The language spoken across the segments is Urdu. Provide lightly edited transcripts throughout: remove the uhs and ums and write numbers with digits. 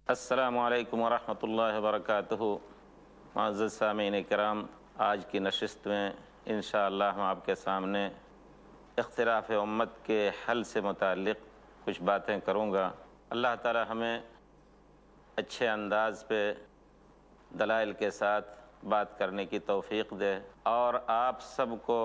السلام علیکم ورحمۃ اللہ وبرکاتہ۔ معزز سامعین کرام، آج کی نشست میں انشاءاللہ ہم آپ کے سامنے اختلاف امت کے حل سے متعلق کچھ باتیں کروں گا۔ اللہ تعالی ہمیں اچھے انداز پہ دلائل کے ساتھ بات کرنے کی توفیق دے اور آپ سب کو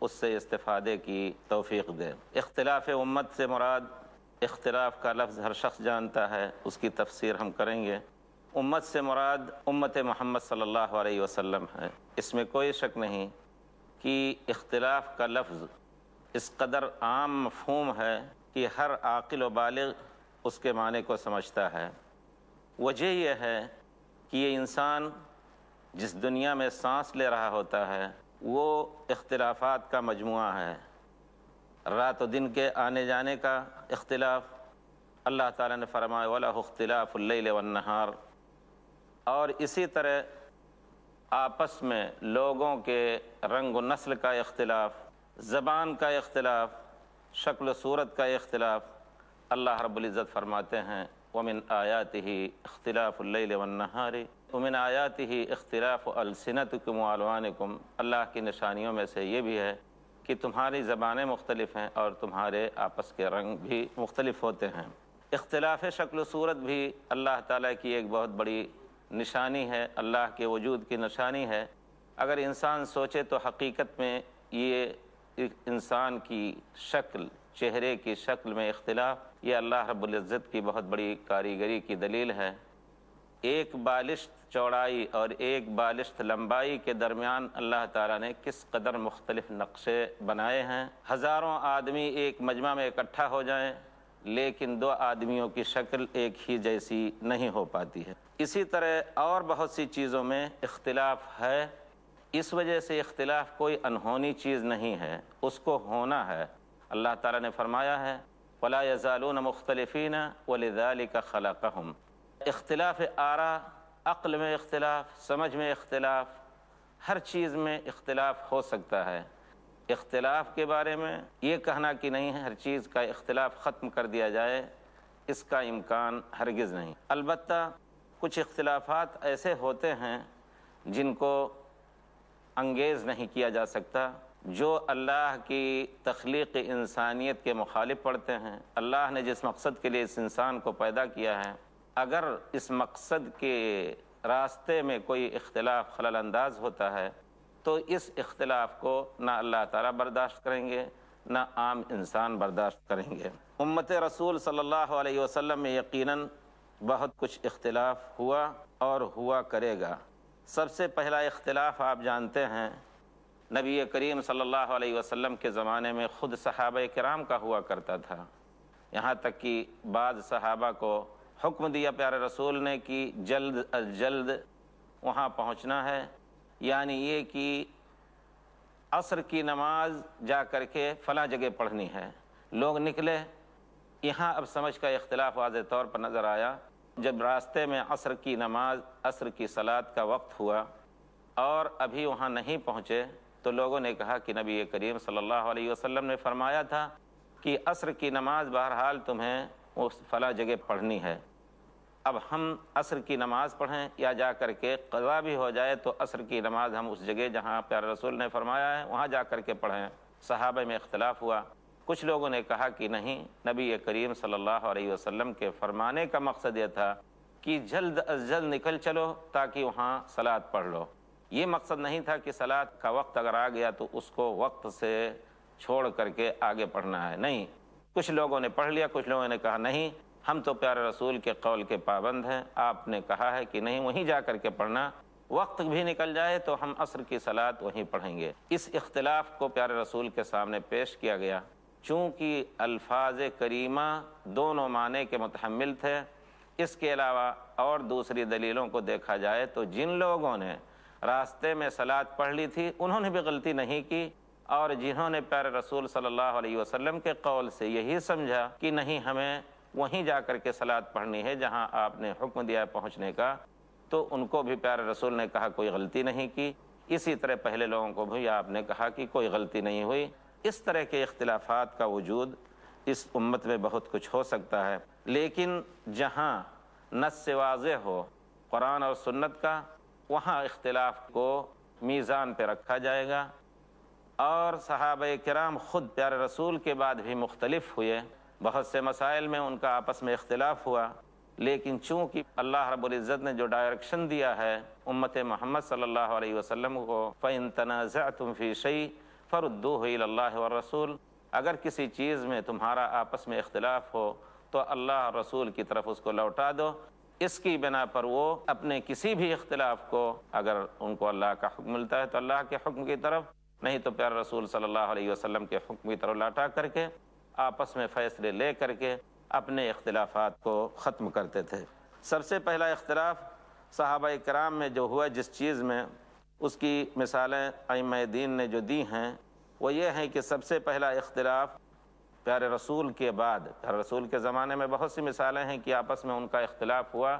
اس سے استفادے کی توفیق دے۔ اختلاف امت سے مراد، اختلاف کا لفظ ہر شخص جانتا ہے، اس کی تفسیر ہم کریں گے۔ امت سے مراد امت محمد صلی اللہ علیہ وسلم ہے۔ اس میں کوئی شک نہیں کہ اختلاف کا لفظ اس قدر عام مفہوم ہے کہ ہر عاقل و بالغ اس کے معنی کو سمجھتا ہے۔ وجہ یہ ہے کہ یہ انسان جس دنیا میں سانس لے رہا ہوتا ہے وہ اختلافات کا مجموعہ ہے۔ رات و دن کے آنے جانے کا اختلاف، اللہ تعالیٰ نے فرمایا وَلَهُ اخْتِلَافُ اللَّيْلِ وَالنَّهَارِ، اور اسی طرح آپس میں لوگوں کے رنگ و نسل کا اختلاف، زبان کا اختلاف، شکل و صورت کا اختلاف۔ اللہ رب العزت فرماتے ہیں وَمِنْ آيَاتِهِ اخْتِلَافُ اللَّيْلِ وَالنَّهَارِ وَمِنْ آيَاتِهِ اخْتِلَافُ أَلْسِنَتِكُمْ وَأَلْوَانِكُمْ۔ اللہ کی نشانیوں میں سے یہ بھی ہے کہ تمہاری زبانیں مختلف ہیں اور تمہارے آپس کے رنگ بھی مختلف ہوتے ہیں۔ اختلاف شکل و صورت بھی اللہ تعالیٰ کی ایک بہت بڑی نشانی ہے، اللہ کے وجود کی نشانی ہے۔ اگر انسان سوچے تو حقیقت میں یہ انسان کی شکل، چہرے کی شکل میں اختلاف، یہ اللہ رب العزت کی بہت بڑی کاریگری کی دلیل ہے۔ ایک بالشت چوڑائی اور ایک بالشت لمبائی کے درمیان اللہ تعالیٰ نے کس قدر مختلف نقشے بنائے ہیں۔ ہزاروں آدمی ایک مجمع میں اکٹھا ہو جائیں لیکن دو آدمیوں کی شکل ایک ہی جیسی نہیں ہو پاتی ہے۔ اسی طرح اور بہت سی چیزوں میں اختلاف ہے۔ اس وجہ سے اختلاف کوئی انہونی چیز نہیں ہے، اس کو ہونا ہے۔ اللہ تعالیٰ نے فرمایا ہے وَلَا يَزَالُونَ مُخْتَلِفِينَ وَلِذَلِكَ خَلَقَهُمْ۔ اختلاف آراء، عقل میں اختلاف، سمجھ میں اختلاف، ہر چیز میں اختلاف ہو سکتا ہے۔ اختلاف کے بارے میں یہ کہنا کہ نہیں ہے ہر چیز کا اختلاف ختم کر دیا جائے، اس کا امکان ہرگز نہیں۔ البتہ کچھ اختلافات ایسے ہوتے ہیں جن کو انگیز نہیں کیا جا سکتا، جو اللہ کی تخلیق انسانیت کے مخالف پڑتے ہیں۔ اللہ نے جس مقصد کے لیے اس انسان کو پیدا کیا ہے، اگر اس مقصد کے راستے میں کوئی اختلاف خلل انداز ہوتا ہے تو اس اختلاف کو نہ اللہ تعالیٰ برداشت کریں گے نہ عام انسان برداشت کریں گے۔ امت رسول صلی اللہ علیہ وسلم میں یقیناً بہت کچھ اختلاف ہوا اور ہوا کرے گا۔ سب سے پہلا اختلاف آپ جانتے ہیں نبی کریم صلی اللہ علیہ وسلم کے زمانے میں خود صحابہ کرام کا ہوا کرتا تھا۔ یہاں تک کہ بعض صحابہ کو حکم دیا پیارے رسول نے کہ جلد از جلد وہاں پہنچنا ہے، یعنی یہ کہ عصر کی نماز جا کر کے فلاں جگہ پڑھنی ہے۔ لوگ نکلے، یہاں اب سمجھ کا اختلاف واضح طور پر نظر آیا۔ جب راستے میں عصر کی نماز، عصر کی صلاۃ کا وقت ہوا اور ابھی وہاں نہیں پہنچے تو لوگوں نے کہا کہ نبی کریم صلی اللہ علیہ وسلم نے فرمایا تھا کہ عصر کی نماز بہرحال تمہیں اس فلاں جگہ پڑھنی ہے، اب ہم عصر کی نماز پڑھیں یا جا کر کے قضا بھی ہو جائے تو عصر کی نماز ہم اس جگہ جہاں پیارے رسول نے فرمایا ہے وہاں جا کر کے پڑھیں۔ صحابہ میں اختلاف ہوا۔ کچھ لوگوں نے کہا کہ نہیں، نبی کریم صلی اللہ علیہ وسلم کے فرمانے کا مقصد یہ تھا کہ جلد از جلد نکل چلو تاکہ وہاں صلاۃ پڑھ لو۔ یہ مقصد نہیں تھا کہ صلاۃ کا وقت اگر آ گیا تو اس کو وقت سے چھوڑ کر کے آگے پڑھنا ہے، نہیں۔ کچھ لوگوں نے پڑھ لیا، کچھ لوگوں نے کہا نہیں، ہم تو پیارے رسول کے قول کے پابند ہیں، آپ نے کہا ہے کہ نہیں وہیں جا کر کے پڑھنا، وقت بھی نکل جائے تو ہم عصر کی صلاۃ وہیں پڑھیں گے۔ اس اختلاف کو پیارے رسول کے سامنے پیش کیا گیا۔ چونکہ الفاظ کریمہ دونوں معنی کے متحمل تھے، اس کے علاوہ اور دوسری دلیلوں کو دیکھا جائے تو جن لوگوں نے راستے میں صلاۃ پڑھ لی تھی انہوں نے بھی غلطی نہیں کی، اور جنہوں نے پیارے رسول صلی اللہ علیہ وسلم کے قول سے یہی سمجھا کہ نہیں ہمیں وہیں جا کر کے صلاۃ پڑھنی ہے جہاں آپ نے حکم دیا پہنچنے کا، تو ان کو بھی پیارے رسول نے کہا کوئی غلطی نہیں کی۔ اسی طرح پہلے لوگوں کو بھی آپ نے کہا کہ کوئی غلطی نہیں ہوئی۔ اس طرح کے اختلافات کا وجود اس امت میں بہت کچھ ہو سکتا ہے، لیکن جہاں نص سے واضح ہو قرآن اور سنت کا، وہاں اختلاف کو میزان پہ رکھا جائے گا۔ اور صحابہ کرام خود پیارے رسول کے بعد بھی مختلف ہوئے، بہت سے مسائل میں ان کا آپس میں اختلاف ہوا، لیکن چونکہ اللہ رب العزت نے جو ڈائریکشن دیا ہے امت محمد صلی اللہ علیہ وسلم کو، فَإِن تَنَازَعْتُمْ فِي شَيْءٍ فَرُدُّوهُ إِلَى اللَّهِ وَالرَّسُولِ، اگر کسی چیز میں تمہارا آپس میں اختلاف ہو تو اللہ اور رسول کی طرف اس کو لوٹا دو۔ اس کی بنا پر وہ اپنے کسی بھی اختلاف کو، اگر ان کو اللہ کا حکم ملتا ہے تو اللہ کے حکم کی طرف، نہیں تو پیارے رسول صلی اللہ علیہ وسلم کے حکم کی طرف لوٹا کر کے آپس میں فیصلے لے کر کے اپنے اختلافات کو ختم کرتے تھے۔ سب سے پہلا اختلاف صحابہ کرام میں جو ہوا جس چیز میں، اس کی مثالیں ائمہ دین نے جو دی ہیں وہ یہ ہیں کہ سب سے پہلا اختلاف پیارے رسول کے بعد، پیارے رسول کے زمانے میں بہت سی مثالیں ہیں کہ آپس میں ان کا اختلاف ہوا،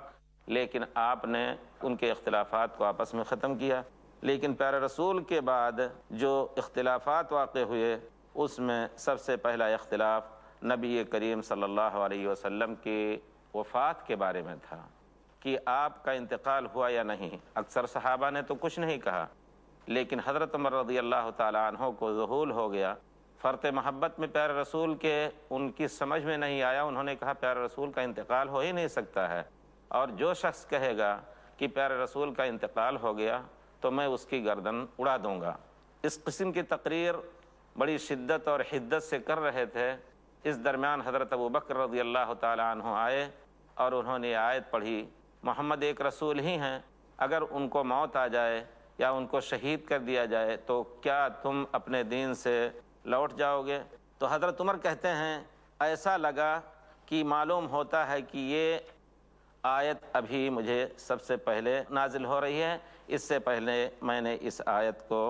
لیکن آپ نے ان کے اختلافات کو آپس میں ختم کیا۔ لیکن پیارے رسول کے بعد جو اختلافات واقع ہوئے اس میں سب سے پہلا اختلاف نبی کریم صلی اللہ علیہ وسلم کی وفات کے بارے میں تھا کہ آپ کا انتقال ہوا یا نہیں۔ اکثر صحابہ نے تو کچھ نہیں کہا، لیکن حضرت عمر رضی اللہ تعالیٰ عنہ کو ذہول ہو گیا۔ فرط محبت میں پیارے رسول کے ان کی سمجھ میں نہیں آیا، انہوں نے کہا پیارے رسول کا انتقال ہو ہی نہیں سکتا ہے، اور جو شخص کہے گا کہ پیارے رسول کا انتقال ہو گیا تو میں اس کی گردن اڑا دوں گا۔ اس قسم کی تقریر بڑی شدت اور حدت سے کر رہے تھے۔ اس درمیان حضرت ابوبکر رضی اللہ تعالیٰ عنہ آئے اور انہوں نے آیت پڑھی، محمد ایک رسول ہی ہیں، اگر ان کو موت آ جائے یا ان کو شہید کر دیا جائے تو کیا تم اپنے دین سے لوٹ جاؤ گے؟ تو حضرت عمر کہتے ہیں ایسا لگا کہ معلوم ہوتا ہے کہ یہ آیت ابھی مجھے سب سے پہلے نازل ہو رہی ہے، اس سے پہلے میں نے اس آیت کو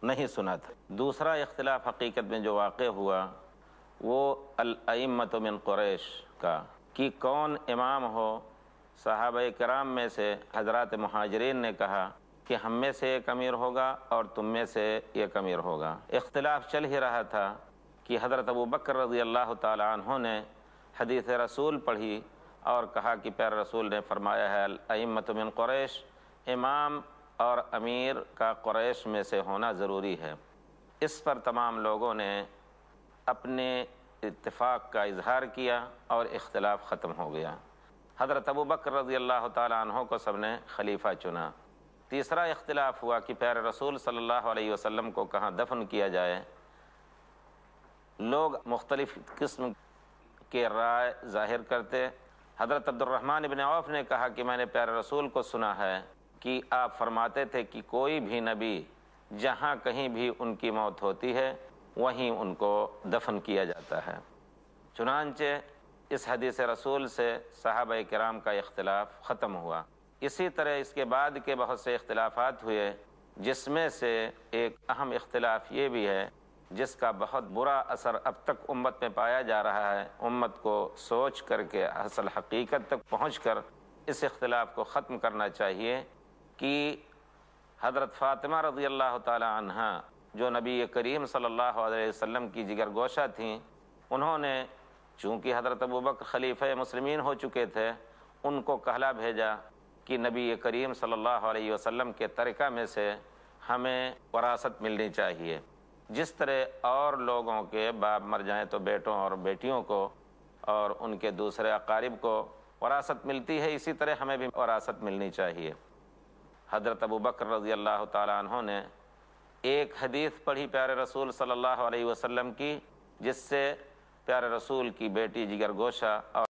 نہیں سنا تھا۔ دوسرا اختلاف حقیقت میں جو واقع ہوا وہ الائمۃ من قریش کا، کہ کون امام ہو۔ صحابہ کرام میں سے حضرات مہاجرین نے کہا کہ ہم میں سے ایک امیر ہوگا اور تم میں سے ایک امیر ہوگا۔ اختلاف چل ہی رہا تھا کہ حضرت ابوبکر رضی اللہ تعالیٰ عنہ نے حدیث رسول پڑھی اور کہا کہ پیارے رسول نے فرمایا ہے الائمۃ من قریش، امام اور امیر کا قریش میں سے ہونا ضروری ہے۔ اس پر تمام لوگوں نے اپنے اتفاق کا اظہار کیا اور اختلاف ختم ہو گیا۔ حضرت ابوبکر رضی اللہ تعالیٰ عنہ کو سب نے خلیفہ چنا۔ تیسرا اختلاف ہوا کہ پیارے رسول صلی اللہ علیہ وسلم کو کہاں دفن کیا جائے۔ لوگ مختلف قسم کے رائے ظاہر کرتے۔ حضرت عبد الرحمن بن عوف نے کہا کہ میں نے پیارے رسول کو سنا ہے کہ آپ فرماتے تھے کہ کوئی بھی نبی جہاں کہیں بھی ان کی موت ہوتی ہے وہیں ان کو دفن کیا جاتا ہے۔ چنانچہ اس حدیث رسول سے صحابہ کرام کا اختلاف ختم ہوا۔ اسی طرح اس کے بعد کے بہت سے اختلافات ہوئے، جس میں سے ایک اہم اختلاف یہ بھی ہے جس کا بہت برا اثر اب تک امت میں پایا جا رہا ہے۔ امت کو سوچ کر کے اصل حقیقت تک پہنچ کر اس اختلاف کو ختم کرنا چاہیے کہ حضرت فاطمہ رضی اللہ تعالی عنہا جو نبی کریم صلی اللہ علیہ وسلم کی جگر گوشہ تھیں، انہوں نے چونکہ حضرت ابوبکر خلیفہ مسلمین ہو چکے تھے، ان کو کہلا بھیجا کہ نبی کریم صلی اللہ علیہ وسلم کے ترکہ میں سے ہمیں وراثت ملنی چاہیے۔ جس طرح اور لوگوں کے باپ مر جائیں تو بیٹوں اور بیٹیوں کو اور ان کے دوسرے اقارب کو وراثت ملتی ہے، اسی طرح ہمیں بھی وراثت ملنی چاہیے۔ حضرت ابوبکر رضی اللہ تعالیٰ عنہ نے ایک حدیث پڑھی پیارے رسول صلی اللہ علیہ وسلم کی، جس سے پیارے رسول کی بیٹی جگر گوشہ اور